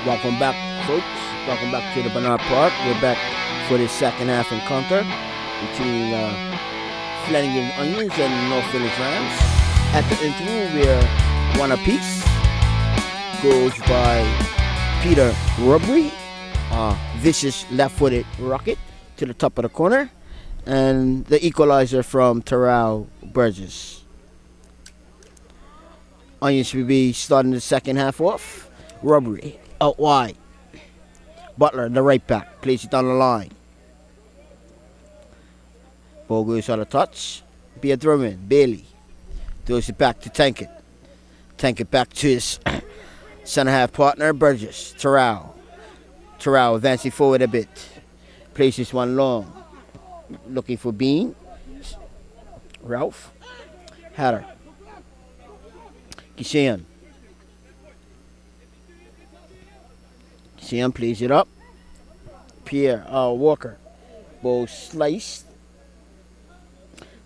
Welcome back, folks. Welcome back to the Bernard Park. We're back for the second half encounter between Flanagans Onions and North Village Rams. At the interval, we're one apiece. Goes by Peter Rubbery. Vicious left-footed rocket to the top of the corner. And the equalizer from Terrell Burgess. Onions will be starting the second half off. Rubbery out wide. Butler, the right back, plays it down the line. Ball goes on a touch. Be a throw in. Bailey throws it back to Tankett. Tankett back to his center half partner, Burgess. Terrell advancing forward a bit. Plays this one long. Looking for Bean. Ralph. Hatter. Kishan plays it up. Pierre Walker. Ball sliced.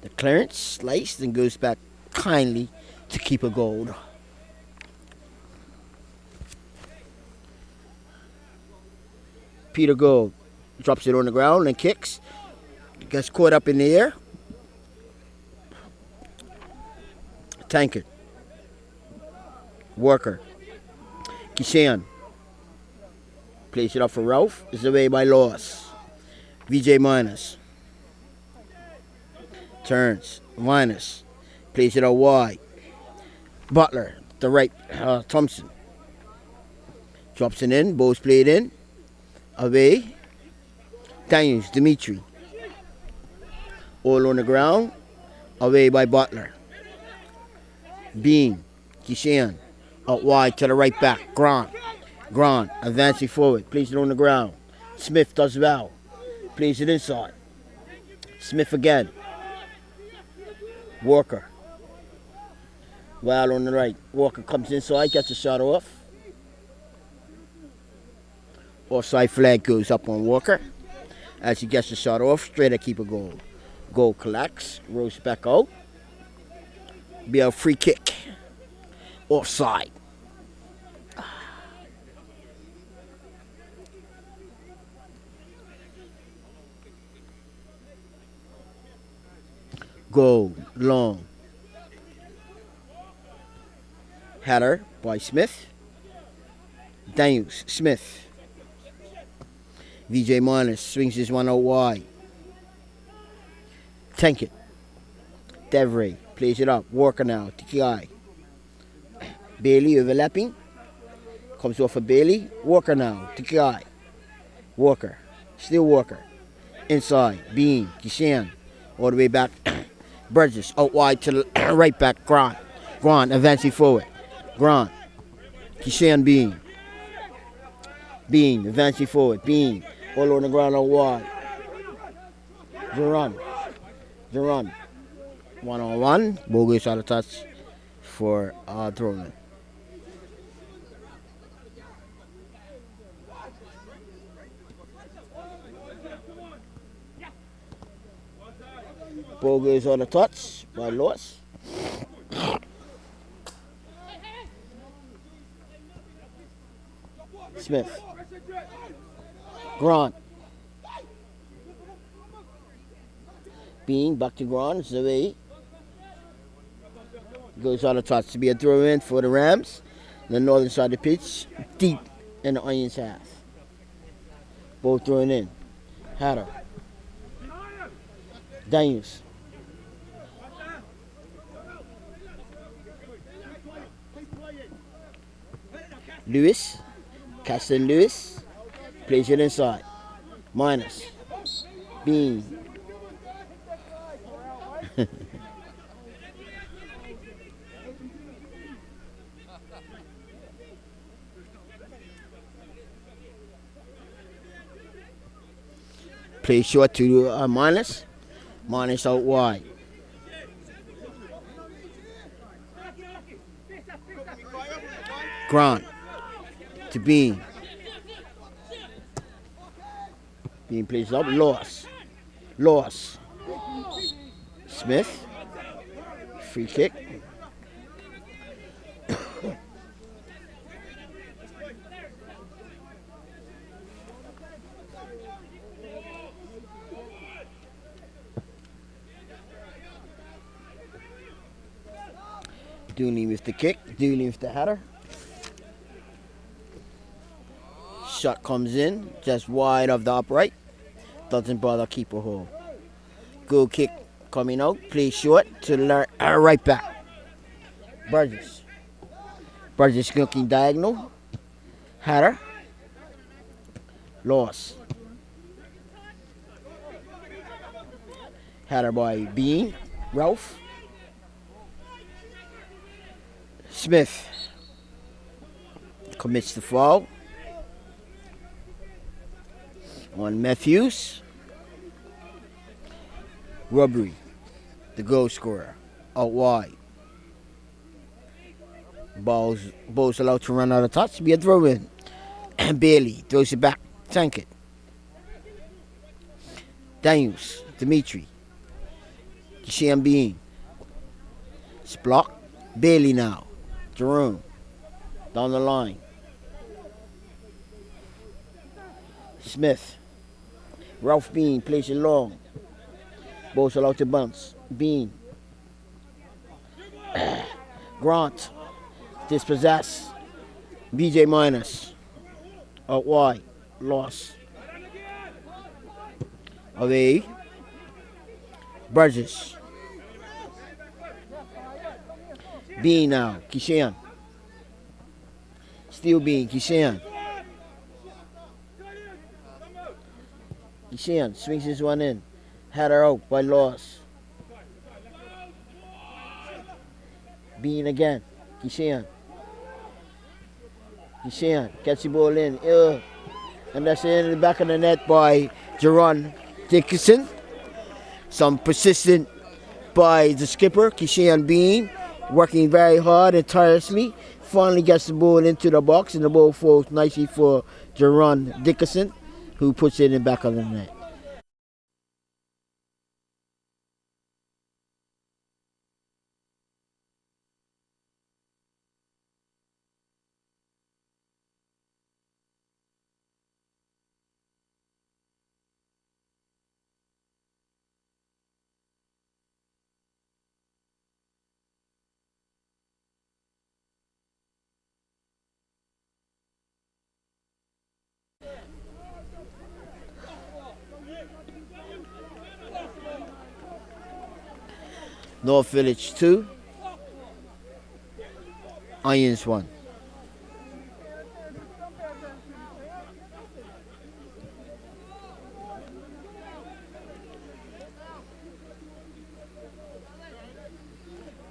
The clearance sliced and goes back kindly to keep a goal. Peter Gold drops it on the ground and kicks. Gets caught up in the air. Tankard. Worker. Kishan. Plays it up for Ralph. It's away by Loss. VJ Minus. Turns. Minus. Plays it out wide. Butler. The right. Thompson. Drops it in. Ball's played in. Away. Daniels. Dimitri. All on the ground. Away by Butler. Bean. Kishan. Out wide to the right back. Grant advancing forward. Plays it on the ground. Smith does well. Plays it inside. Smith again. Walker. Well on the right. Walker comes inside. Gets a shot off. Offside flag goes up on Walker. As he gets the shot off. Straight at keeper goal. Goal collects. Rolls back out. Be a free kick. Offside. Goal long. Header by Smith. Daniels. Smith. VJ Minus swings his one out wide. Tankett. Devray plays it up. Walker now. TKI. Bailey overlapping. Comes off of Bailey. Walker now. TKI. Walker. Still Walker. Inside. Bean. Kishan. All the way back. Burgess. Out wide to the right back. Grant advancing forward. Grant. Kishan Bean. Bean advancing forward. Bean. All on the ground out wide. Duran. 1-on-1. Ball goes out of touch for throwing. Ball goes on the touch by Loss. Smith. Grant. Bean back to Grant. Zaway. Goes on the touch to be a throw in for the Rams. The northern side of the pitch. Deep in the Onions half. Ball thrown in. Hatter. Daniels. Lewis. Caston Lewis. Plays it inside. Minus. Bean. Play short to Minus. Minus out wide. Grant to Bean. Bean plays up. Loss. Smith. Free kick. Dooley with the kick. Dooley with the header. Shot comes in, just wide of the upright. Doesn't bother keeper hole. Goal kick coming out. Play short to the right back. Burgess. Burgess looking diagonal. Header. Loss. Header by Bean. Ralph. Smith commits the foul on Matthews. Robbery, the goal scorer, out wide. Ball's allowed to run out of touch, be a throw in. And Bailey throws it back, tank it. Daniels, Dimitri. Kishan Bean. It's blocked. Bailey now. Jerome. Down the line. Smith. Ralph Bean plays it long. Ball's allowed to bounce. Bean. Grant. Dispossess. BJ minus. Out wide. Loss. Away. Burgess. Bean now. Kishan. Still Bean. Kishan. Kishan swings this one in. Header out by Loss. Bean again. Kishan. Kishan gets the ball in. And that's in the back of the net by Jerron Dickinson. Some persistent by the skipper, Kishan Bean, working very hard and tirelessly. Finally gets the ball into the box, and the ball falls nicely for Jerron Dickinson, who puts it in the back of the net. North Village 2, Onions 1.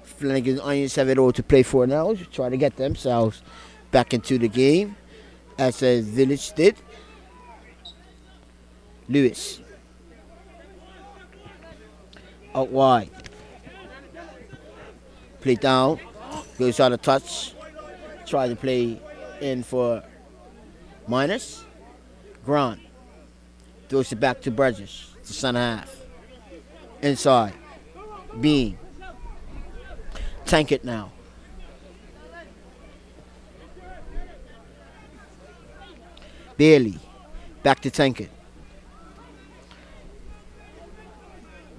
Flanagans Onions have it all to play for now, try to get themselves back into the game, as the Village did. Lewis. Out wide. Play down, goes out of touch, try to play in for minus. Grant throws it back to Burgess, the center half. Inside, Bean. Tank it now. Bailey, back to tank it.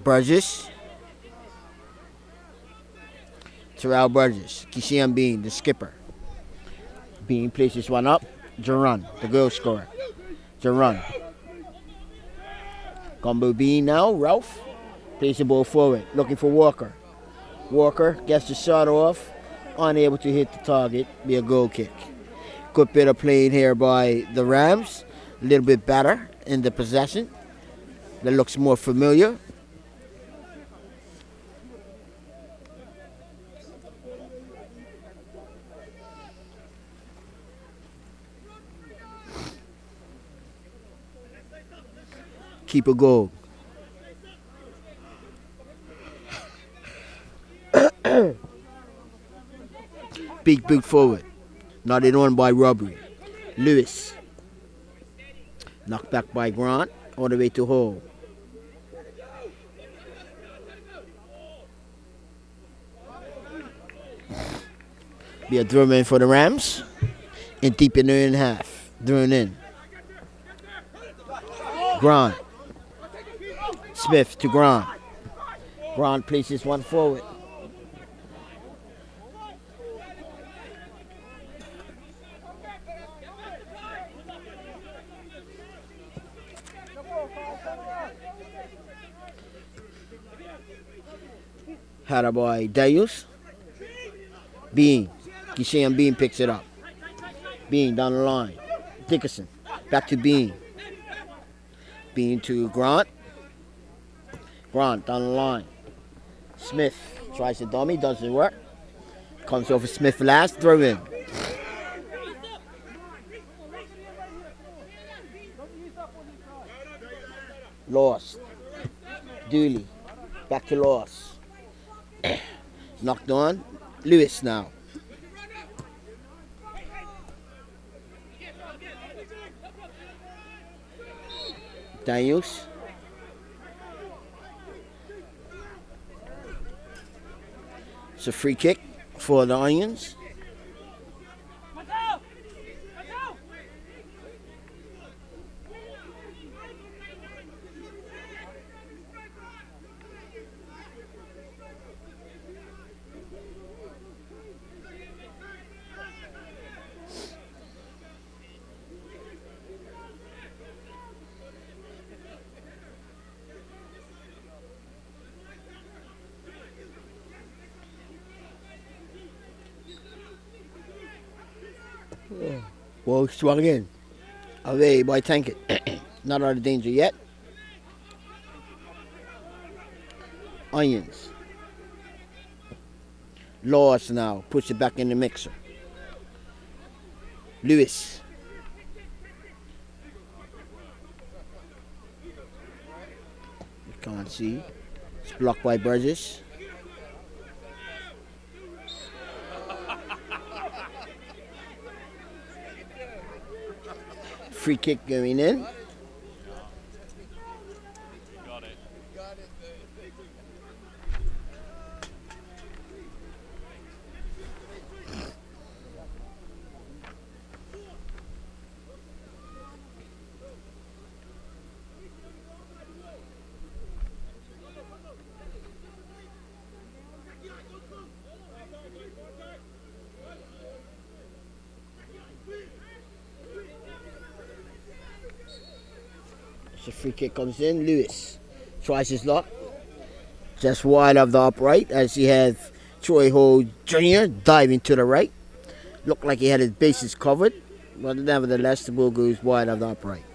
Burgess. Terrell Burgess, Kishan Bean, the skipper. Bean places one up. Jerron, the goal scorer. Jerron. Combo Bean now. Ralph plays the ball forward, looking for Walker. Walker gets the shot off, unable to hit the target. Be a goal kick. Good bit of playing here by the Rams. A little bit better in the possession. That looks more familiar. Keep a goal. Big boot forward. Nodded on by Robbery. Lewis. Knocked back by Grant. All the way to Hall. Be a throw in for the Rams. And deep in the in half. Throwing in. Grant. Smith to Grant. Grant places one forward. Had a boy Darius. Bean. Kishan Bean picks it up. Bean down the line. Dickerson. Back to Bean. Bean to Grant. Grant down the line. Smith tries to dummy, doesn't work. Comes over Smith last, throw in. Lost. Dooley. Back to Lost. Knocked on. Lewis now. Daniels. It's a free kick for the Onions. Well, swung in. Away by Tankett. Not out of danger yet. Onions. Lost now. Puts it back in the mixer. Lewis. You can't see. It's blocked by Burgess. Free kick going in. Got it. So free kick comes in. Lewis tries his luck. Just wide of the upright as he has Troy Ho Jr. diving to the right. Looked like he had his bases covered, but nevertheless the ball goes wide of the upright.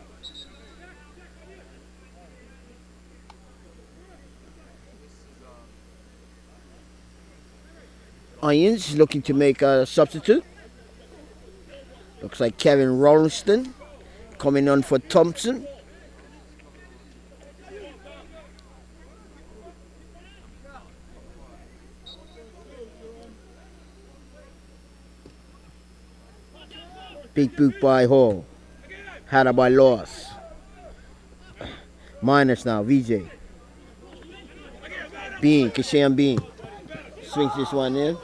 Onions looking to make a substitute. Looks like Kevin Rolston coming on for Thompson. Big boot by Hall. Had by Loss. Minus now, VJ. Bean, Kishan Bean. Swings this one in.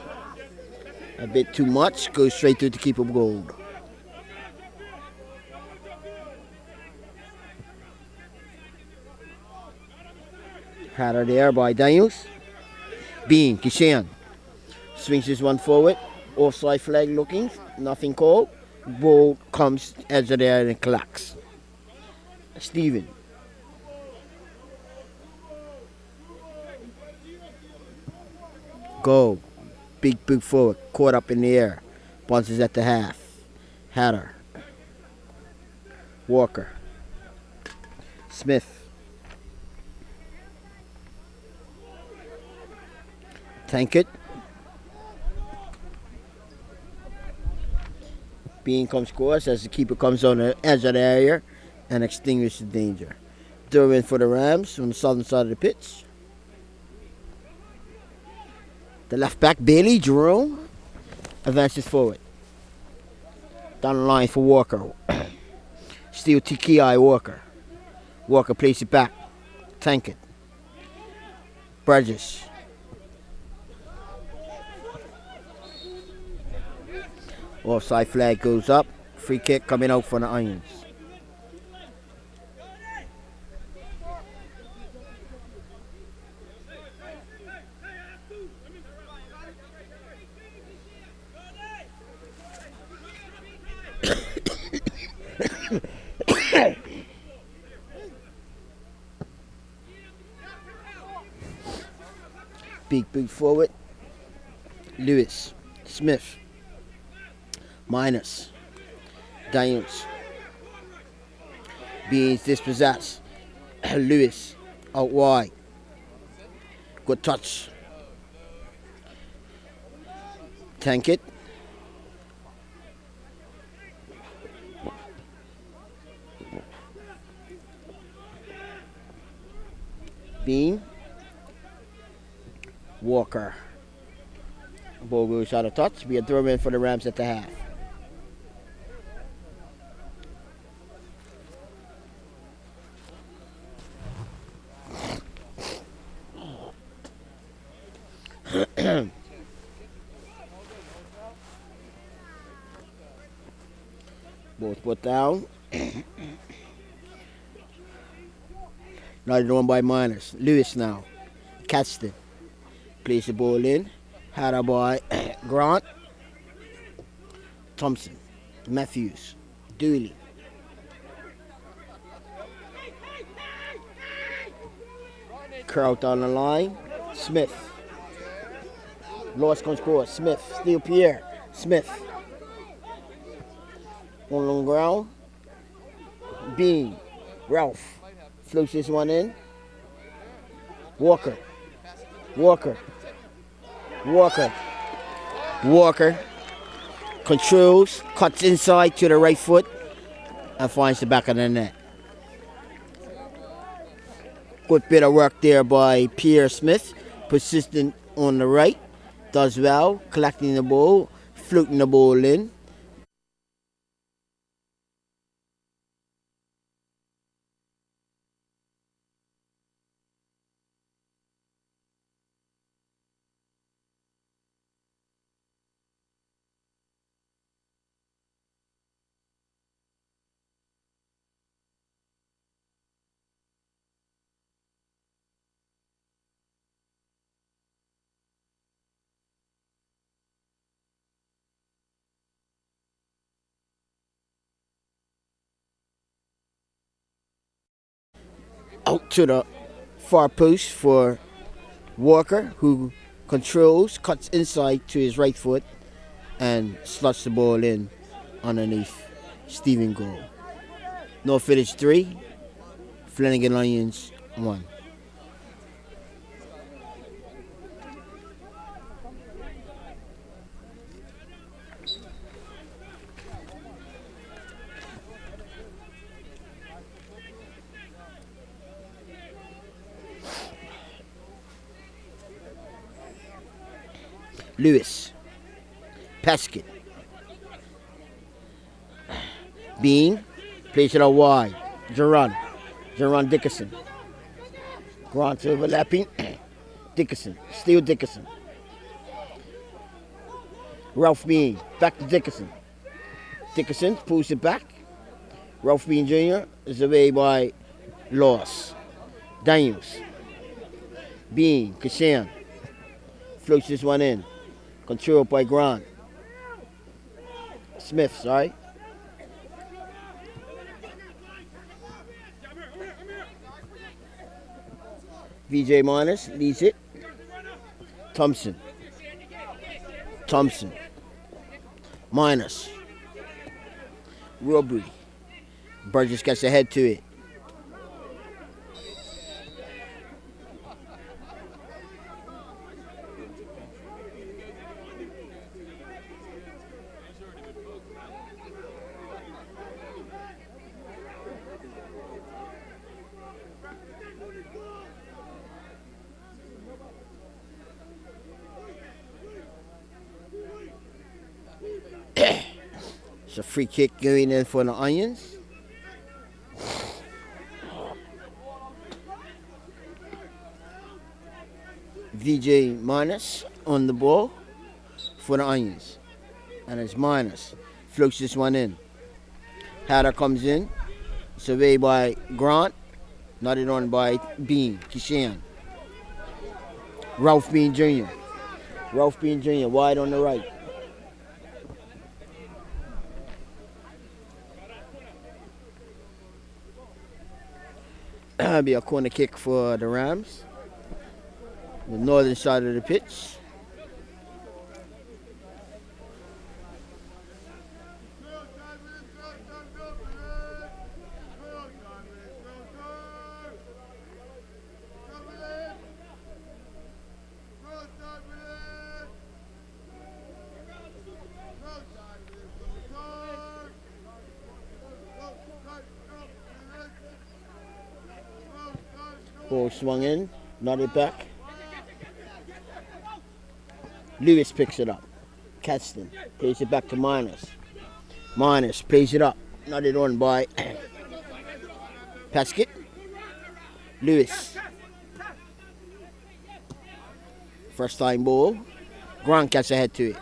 A bit too much. Goes straight to the keeper gold. Had her there by Daniels. Bean, Kishan. Swings this one forward. Offside flag looking. Nothing called. Ball comes edge of there and collects. Steven. Go. Big boot forward. Caught up in the air. Bounces at the half. Hatter. Walker. Smith. Tankett. Bean comes course as the keeper comes on the edge of the area and extinguishes the danger. Throw in for the Rams on the southern side of the pitch. The left back, Bailey, Jerome, advances forward. Down the line for Walker. Still Tiki Walker. Walker plays it back. Tankett. Burgess. Offside flag goes up. Free kick coming out for the Onions. Big boot forward. Lewis. Smith. Minus. Daniels. Beans dispossessed. Lewis. Out wide. Good touch. Tank it. Bean. Walker. Ball goes out of touch. Be a throw in for the Rams at the half. Ball's put down. Another one by Miners. Lewis now. Catched it. Plays the ball in. Had a by Grant. Thompson. Matthews. Dooley. Kraut on the line. Smith. Lost score. Smith. Steal Pierre. Smith. On the ground. Bean. Ralph. Floats this one in. Walker. Walker. Walker. Walker. Controls. Cuts inside to the right foot. And finds the back of the net. Good bit of work there by Pierre Smith. Persistent on the right. Does well. Collecting the ball. Floating the ball in. Out to the far post for Walker, who controls, cuts inside to his right foot, and slots the ball in underneath Stephen goal. North Village 3, Flanagan Lions 1. Lewis. Peskin. Bean. Plays it out wide. Jerron. Jerron Dickerson. Grant overlapping. Dickerson. Still Dickerson. Ralph Bean. Back to Dickerson. Dickerson pulls it back. Ralph Bean Jr. is away by Loss. Daniels. Bean. Kashan. Floats this one in. Controlled by Grant. Smith, sorry. VJ Minus leads it. Thompson. Thompson. Minus. Robbery. Burgess gets ahead to it. It's a free kick going in for the Onions. VJ Minus on the ball for the Onions. And it's Minus. Floats this one in. Hatter comes in. Surveyed by Grant. Knotted on by Bean. Kishan. Ralph Bean Jr. Ralph Bean Jr. wide on the right. Be a corner kick for the Rams. The northern side of the pitch. Ball swung in, nodded back. Lewis picks it up. Catston plays it back to Minus. Minus plays it up, nodded on by Paskett. Lewis. First time ball. Grant gets ahead to it.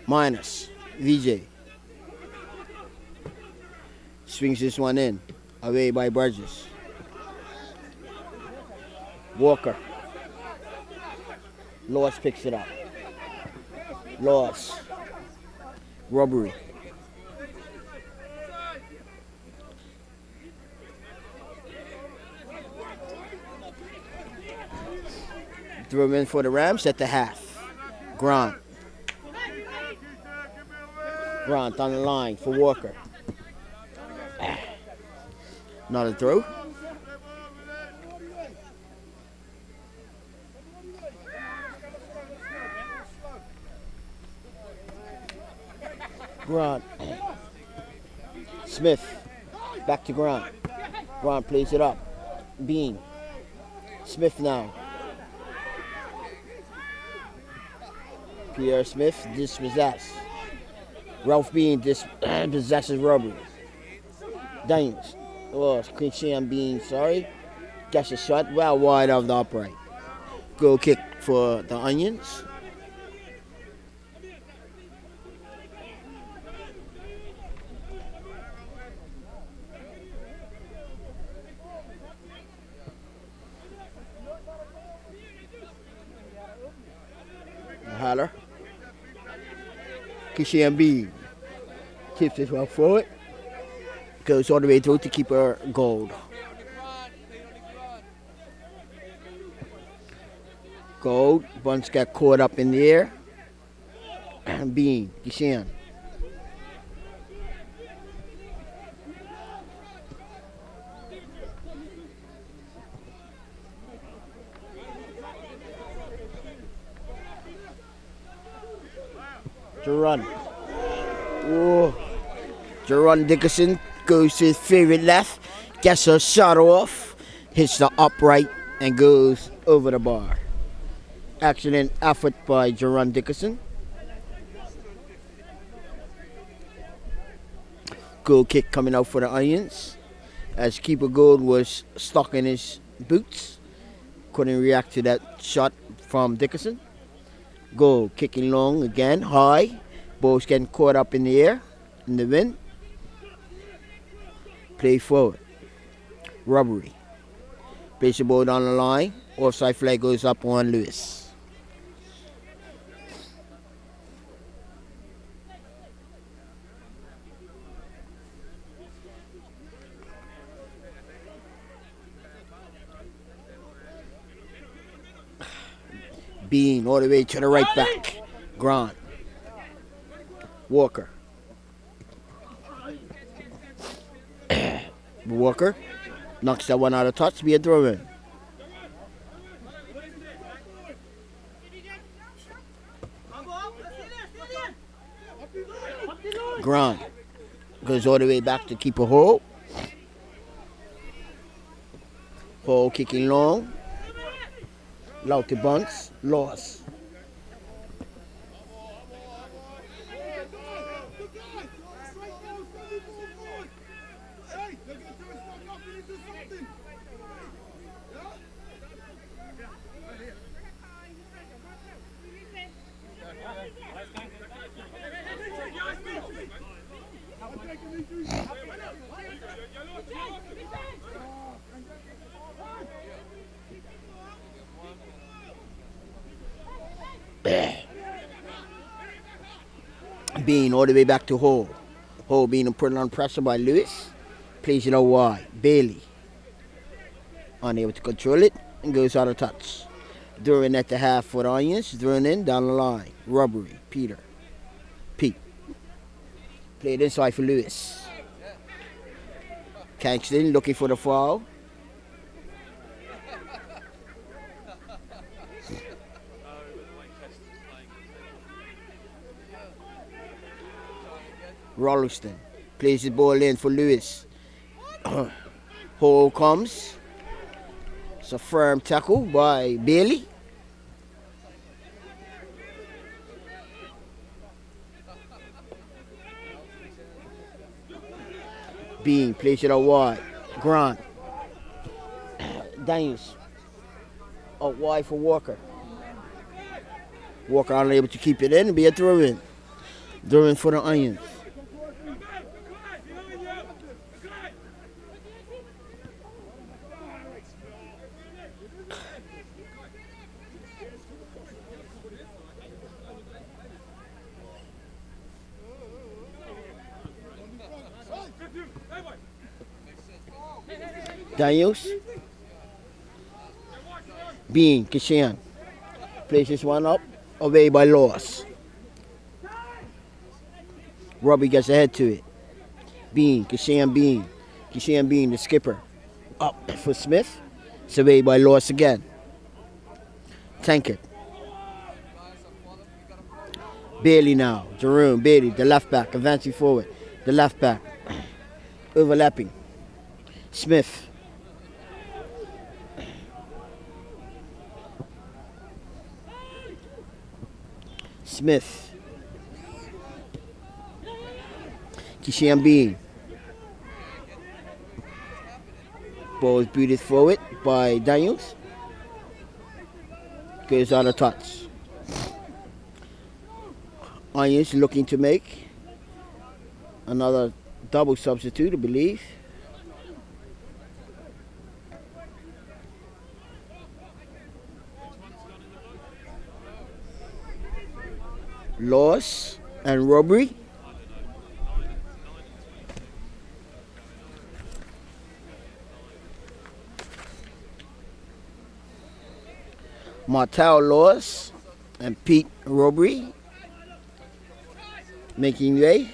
Minus. VJ. Swings this one in. Away by Burgess. Walker. Laws picks it up. Laws. Robbery. Throw him in for the Rams at the half. Grant. Grant on the line for Walker. Not a throw. Grant. Smith. Back to Grant. Grant plays it up. Bean. Smith now. Pierre Smith dispossessed. Ralph Bean dispossesses Robbery. Daniels. Oh, Christian Bean, sorry. Gets a shot well wide of the upright. Goal kick for the Onions. Holler. Christian Bean tips this one forward. Goes all the way through to keeper Gold. Gold. Bunch got caught up in the air. Bean. Kishan. Jerron. Oh. Jerron Dickerson goes to his favorite left, gets a shot off, hits the upright, and goes over the bar. Excellent effort by Jerron Dickerson. Goal kick coming out for the Onions, as keeper Gold was stuck in his boots. Couldn't react to that shot from Dickerson. Goal kicking long again, high. Ball's getting caught up in the air, in the wind. Play forward. Robbery. Plays the ball down the line. Offside flag goes up on Lewis. Bean all the way to the right back. Grant. Walker. Walker knocks that one out of touch, be a throw in. Grant goes all the way back to keeper Hall. Hall kicking long. Louty bunts, loss. Bean all the way back to Hall. Hall being put on pressure by Lewis. Plays it out wide. Bailey. Unable to control it and goes out of touch. During at the half for the Onions. During in down the line. Robbery. Pete. Played inside for Lewis. Cangston looking for the foul. Rolliston plays the ball in for Lewis. Hole comes. It's a firm tackle by Bailey. Bean plays it out wide. Grant. Daniels. Out wide for Walker. Walker unable to keep it in and be a throw in. Throw in for the Onions. Daniels. Bean, Kishan. Places one up. Away by Loss. Robbie gets ahead to it. Bean, Kishan Bean. Kishan Bean, the skipper. Up for Smith. It's away by Loss again. Tankard. Bailey now. Jerome, Bailey, the left back, advancing forward. The left back. Overlapping. Smith. Kishan Bean. Ball is booted forward by Daniels. Goes on a touch. Onions looking to make another double substitute, I believe. Loss and robbery. Martel Loss and Pete robbery. Making way.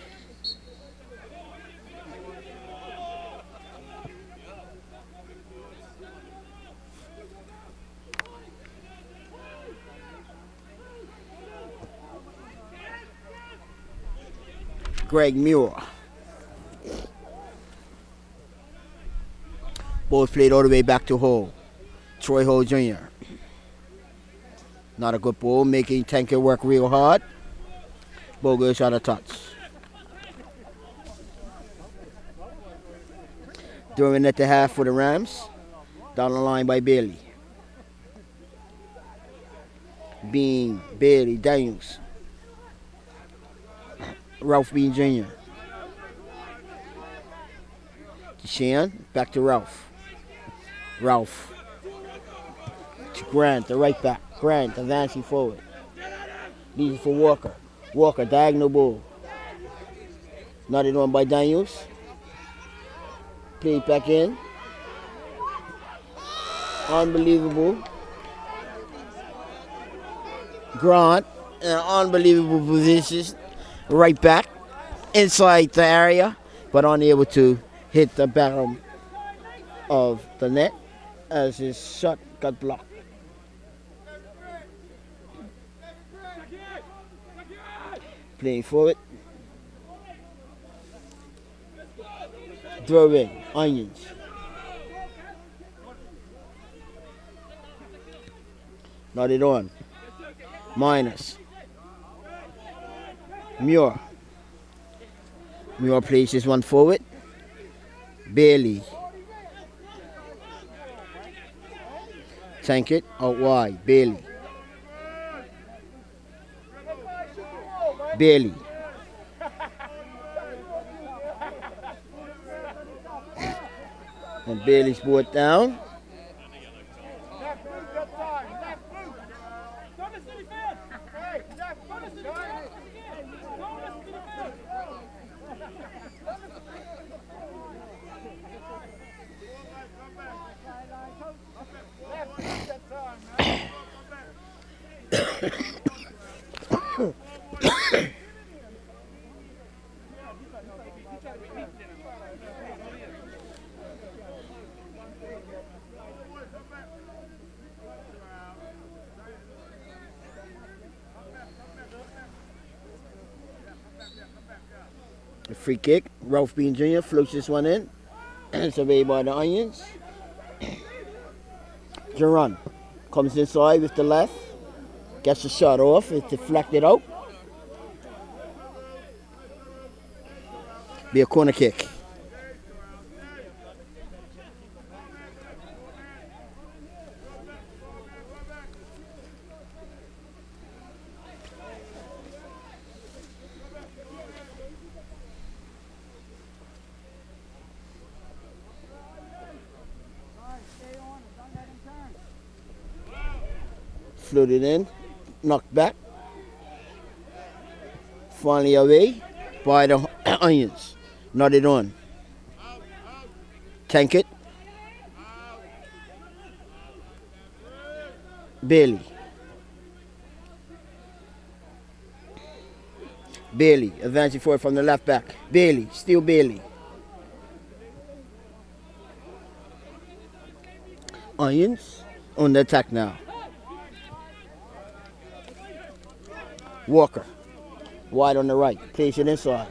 Greg Muir. Ball played all the way back to Hall. Troy Hall Jr. Not a good ball, making Tanker work real hard. Ball goes out of touch. During at the half for the Rams. Down the line by Bailey. Bean, Bailey, Daniels. Ralph Bean Jr. Kishan, back to Ralph. Ralph. To Grant, the right back. Grant advancing forward. Leaving for Walker. Walker, diagonal ball. Knotted on by Daniels. Played back in. Unbelievable. Grant, an unbelievable position. Right back, inside the area, but unable to hit the bottom of the net as his shot got blocked. Playing forward. Throw in, Onions. Nodded on. Minus. Muir. Muir places one forward. Bailey. Tank it out wide. Bailey. Bailey. And Bailey's brought down. Free kick. Ralph Bean Jr. floats this one in. Surveyed by the Onions. Jerron comes inside with the left. Gets the shot off. It's deflected out. Be a corner kick. Floated in, knocked back. Finally away by the Onions. Nodded on. Tank it. Bailey. Bailey advancing forward from the left back. Bailey, still Bailey. Onions on the attack now. Walker, wide on the right, plays it inside.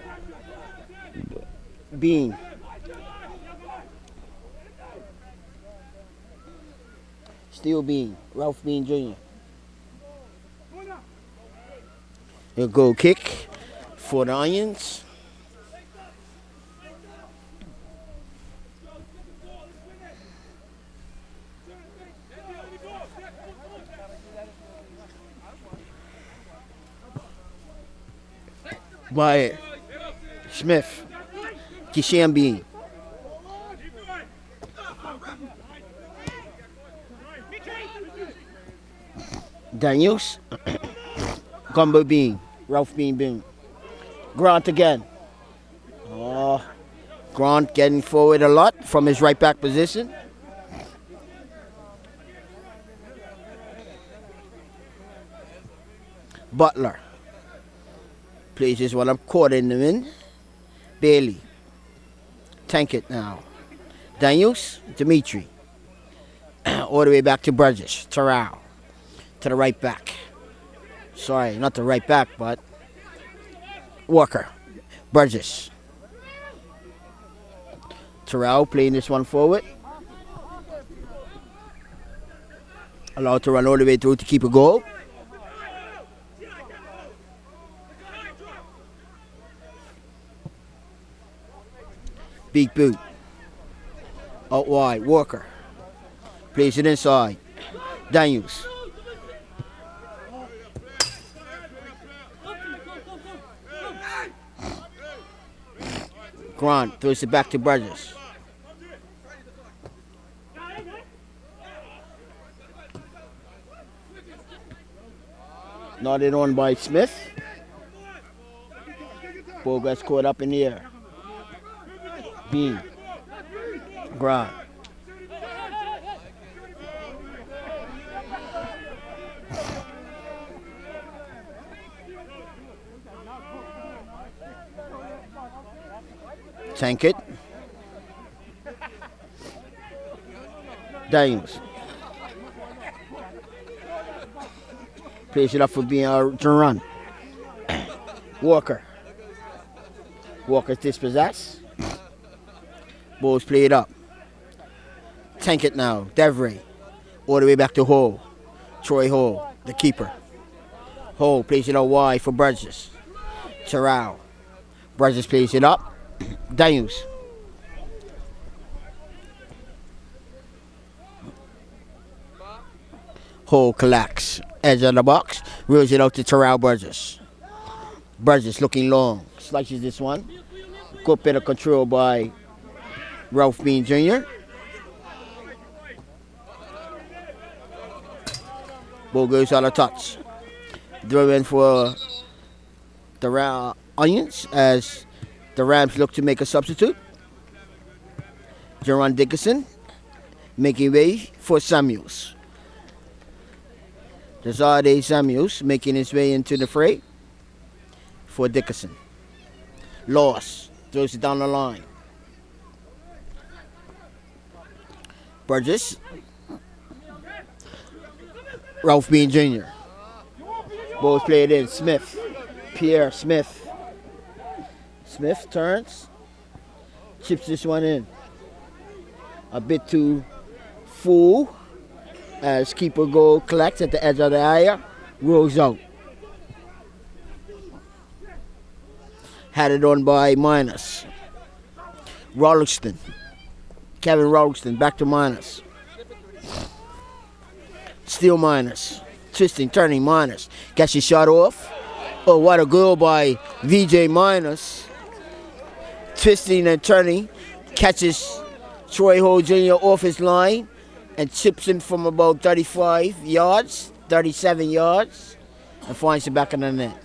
Bean. Still Bean, Ralph Bean Jr. A goal kick for the Onions. By Smith, Kishambi. Daniels, Gumbo Bean, Ralph Bean. Grant again. Oh, Grant getting forward a lot from his right back position. Butler. Plays this one up, caught in the wind. Bailey. Tank it now. Daniels, Dimitri. All the way back to Burgess. Terrell. To the right back. Sorry, not the right back, but Walker. Burgess. Terrell playing this one forward. Allowed to run all the way through to keep a goal. Big boot. Out wide, Walker. Plays it inside. Daniels. Grant throws it back to Burgess. Nodded on by Smith. Ball gets caught up in the air. Bean. Grant. Tank it. Daniels. Plays it up for being to run. Walker. Walker's dispossessed. Ball's played up. Tank it now. Devray. All the way back to Hall. Troy Hall, the keeper. Hall plays it out wide for Burgess. Terrell. Burgess plays it up. Daniels. Hall collects. Edge of the box. Reels it out to Terrell Burgess. Burgess looking long. Slices this one. Good bit of control by Ralph Bean Jr. Ball goes out of touch. Throw in for the Onions as the Rams look to make a substitute. Jerron Dickinson making way for Samuels. Desade Samuels making his way into the fray for Dickerson. Loss. Throws it down the line. Burgess. Ralph Bean Jr. Both played in. Smith. Pierre Smith. Smith turns. Chips this one in. A bit too full as keeper goal collects at the edge of the area. Rolls out. Had it on by Minus. Rollingston. Kevin Rollingston back to Minus. Still Minus. Twisting, turning Minus. Gets his shot off. Oh, what a goal by VJ Minus. Twisting and turning. Catches Troy Ho Jr. off his line and chips him from about 35 yards, 37 yards, and finds it back in the net.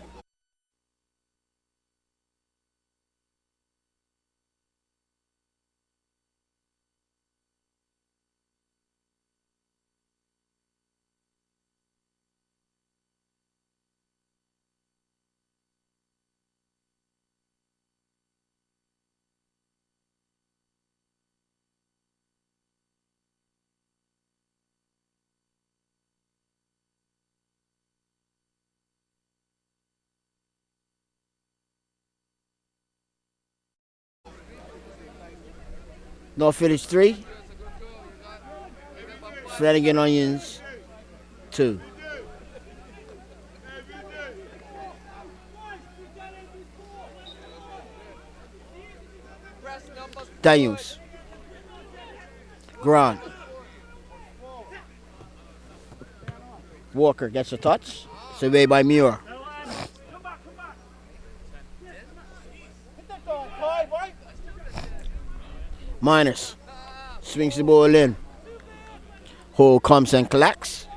North Village 3. Flanagan Onions 2. Daniels. Grant. Walker gets a touch. Surveyed by Muir. Minus. Swings the ball in. Hole comes and collects.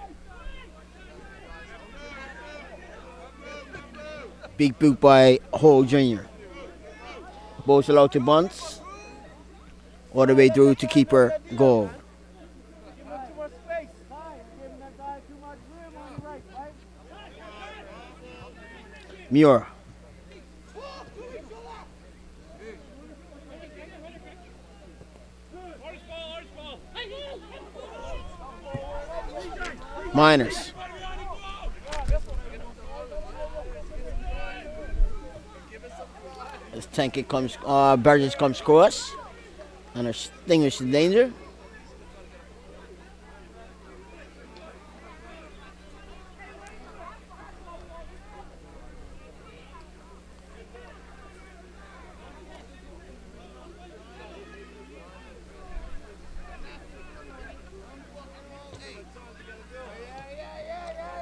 Big boot by Hole Jr. Ball's allowed to bounce. All the way through to keeper goal. Muir. Miners. As Tankett comes, Burgess comes across and extinguishes the danger.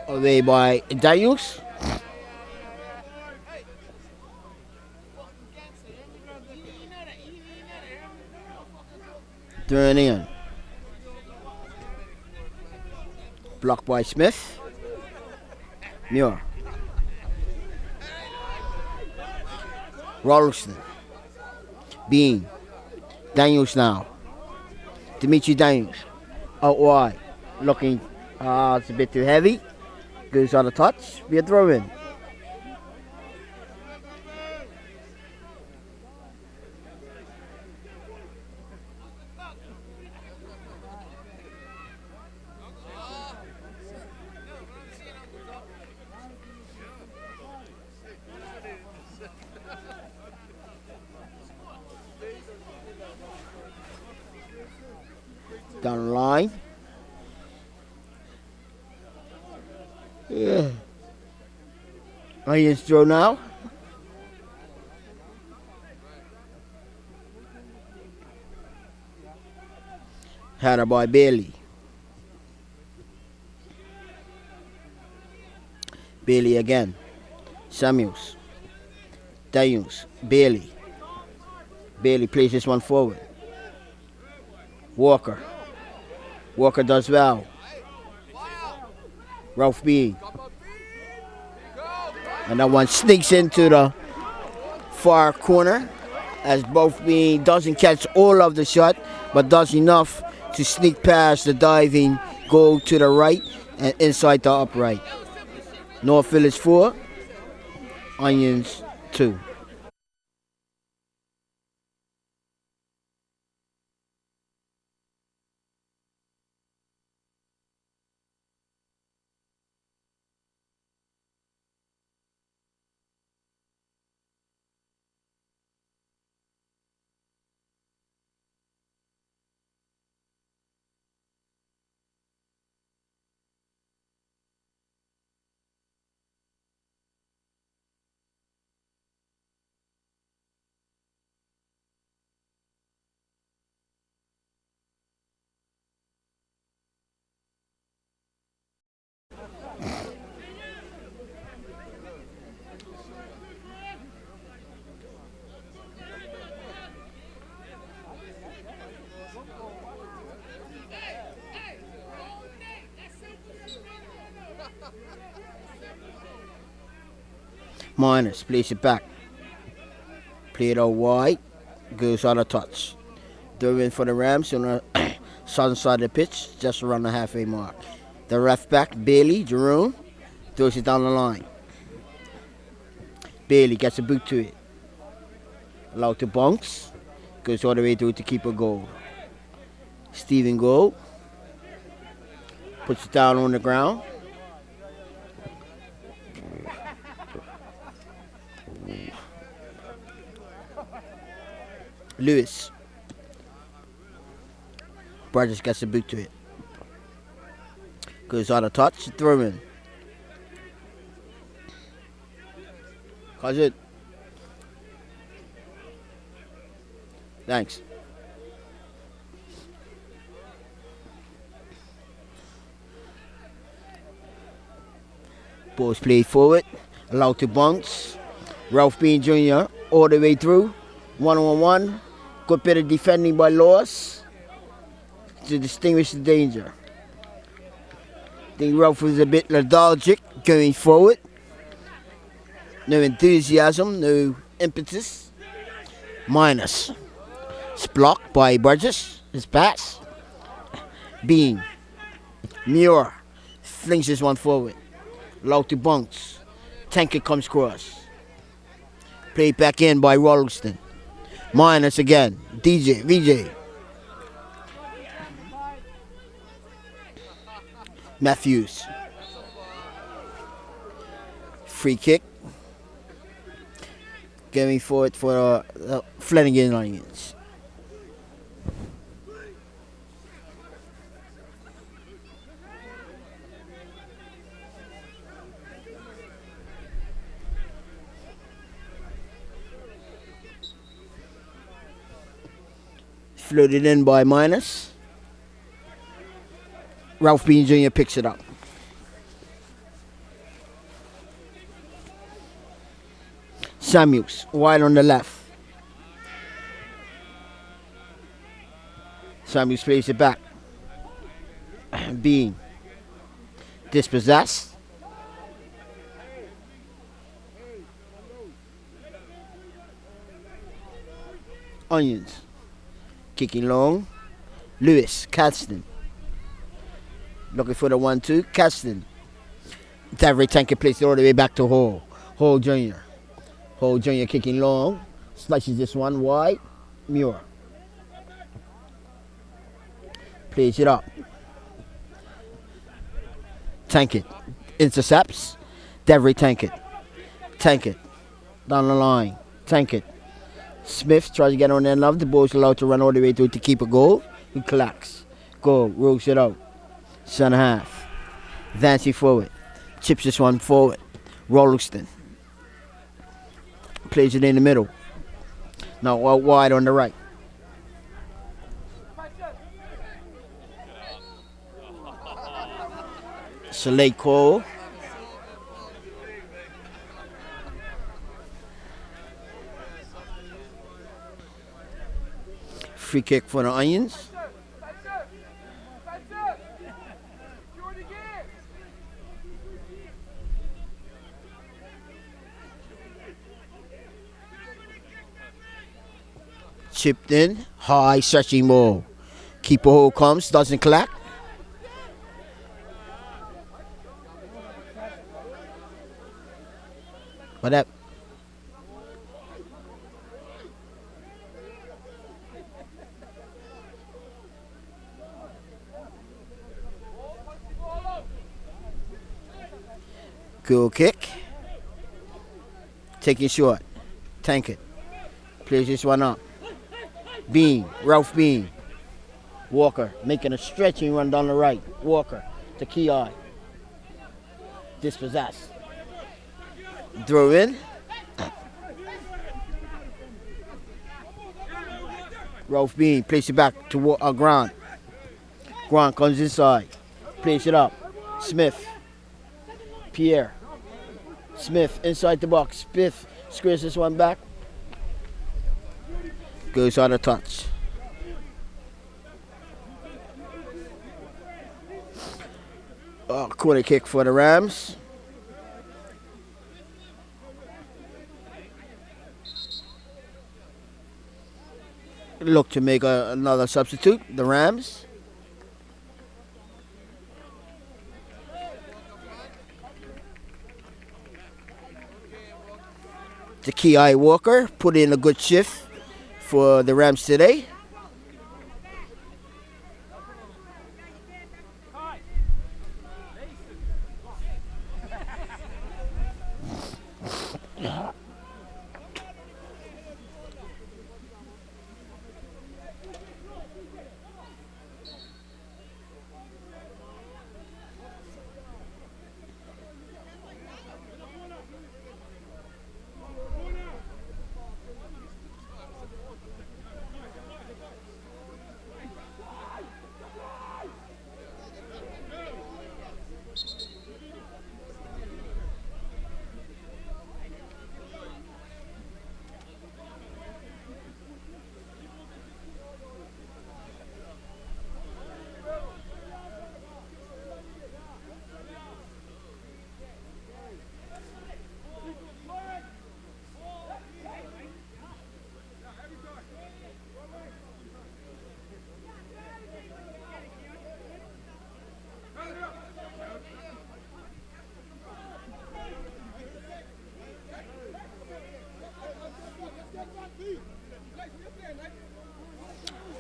Away by Darius. Turn in. Blocked by Smith. Muir. Rolston. Bean. Daniels now. Dimitri Daniels. Out wide. Looking, it's a bit too heavy. Goes on a touch. Be a throw in. Down the line. Yeah. Onions throw now. Had by Bailey. Bailey again. Samuels. Daniels. Bailey. Bailey plays this one forward. Walker. Walker does well. Ralph B. And that one sneaks into the far corner as both B doesn't catch all of the shot, but does enough to sneak past the diving goal to the right and inside the upright. North Village 4, Onions 2. Minus, place it back. Play it out wide. Goes on a touch. Throw in for the Rams on the southern side of the pitch, just around the halfway mark. The ref back, Bailey, Jerome, throws it down the line. Bailey gets a boot to it. Allowed to bounce. Goes all the way through to keep a goal. Stephen goal. Puts it down on the ground. Lewis. Burgess gets a boot to it. Goes on a touch, throw in. Cause it. Thanks. Ball's played forward, allowed to bounce. Ralph Bean Jr. all the way through. 1-on-1. Good bit of defending by Lewis to distinguish the danger. I think Ralph was a bit lethargic going forward. No enthusiasm, no impetus. Minus. It's blocked by Burgess. His pass. Bean. Muir flings this one forward. Allowed to bounce. Tankard comes across. Played back in by Rolston. Minus again. VJ. Matthews. Free kick. Going forward for Flanagan Onions. Floated in by Minus. Ralph Bean Jr. picks it up. Samuels, wide on the left. Samuels plays it back. Bean. Dispossessed. Onions. Kicking long. Lewis, Caston. Looking for the 1-2. Caston. Davray Tankard plays it all the way back to Hall. Hall Jr. Hall Jr. kicking long. Slices this one wide. Muir. Plays it up. Tankard. Intercepts. Davray Tankard. Tankard. Down the line. Tankard. Smith tries to get on there and love. The ball's allowed to run all the way through to keep a goal. He collects. Goal. Rolls it out. Center half. Advancing forward. Chips this one forward. Rolston. Plays it in the middle. Now out wide on the right. It's a late call. Free kick for the Onions. Chipped in, high searching ball. Keeper hole comes, doesn't collect. What up? Good kick. Taking short. Tank it. Plays this one up. Bean. Ralph Bean. Walker making a stretching run down the right. Walker to Ki. Dispossessed. Throw in. Ralph Bean places it back to Grant. Grant comes inside. Plays it up. Smith. Pierre. Smith inside the box. Smith squares this one back. Goes out of touch. Corner kick for the Rams. Look to make another substitute, the Rams. To Ki Walker, put in a good shift for the Rams today.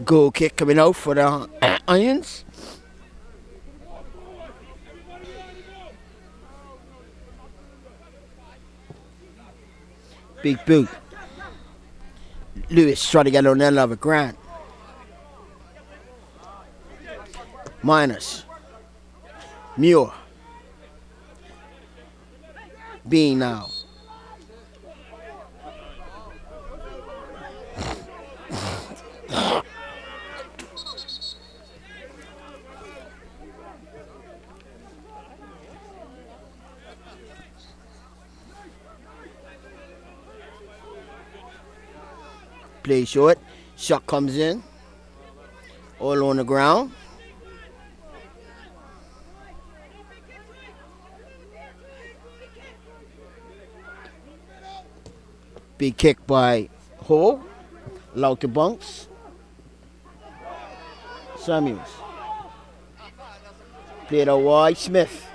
Goal kick coming out for the Irons. Big boot. Lewis trying to get on that level. Grant. Minus. Muir. Bean now. Play short. Shot comes in. All on the ground. Big kick by Hall. Allowed to bounce. Samuels. Played out wide. Smith.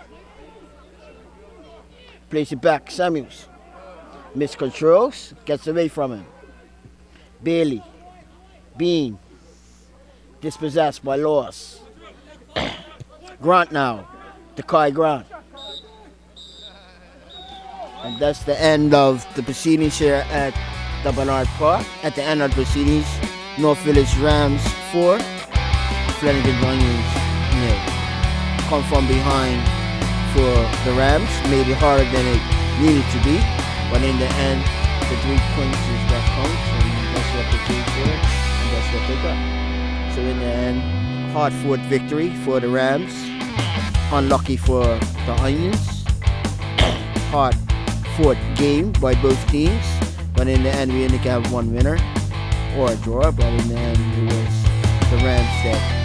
Plays it back. Samuels. Miscontrols. Gets away from him. Bailey. Bean. Dispossessed by Loss. Grant now. To Kai Grant. And that's the end of the proceedings here at the Bernard Park. At the end of the proceedings, North Village Rams 4, Flanagans Onions 0. Come from behind for the Rams, made it harder than it needed to be, but in the end, the 3 points is what counts, and that's what they paid for, and that's what they got. So in the end, hard-fought victory for the Rams, unlucky for the Onions, hard-fought game by both teams, but in the end, we only have one winner, or a draw, but in the end, it was the Rams that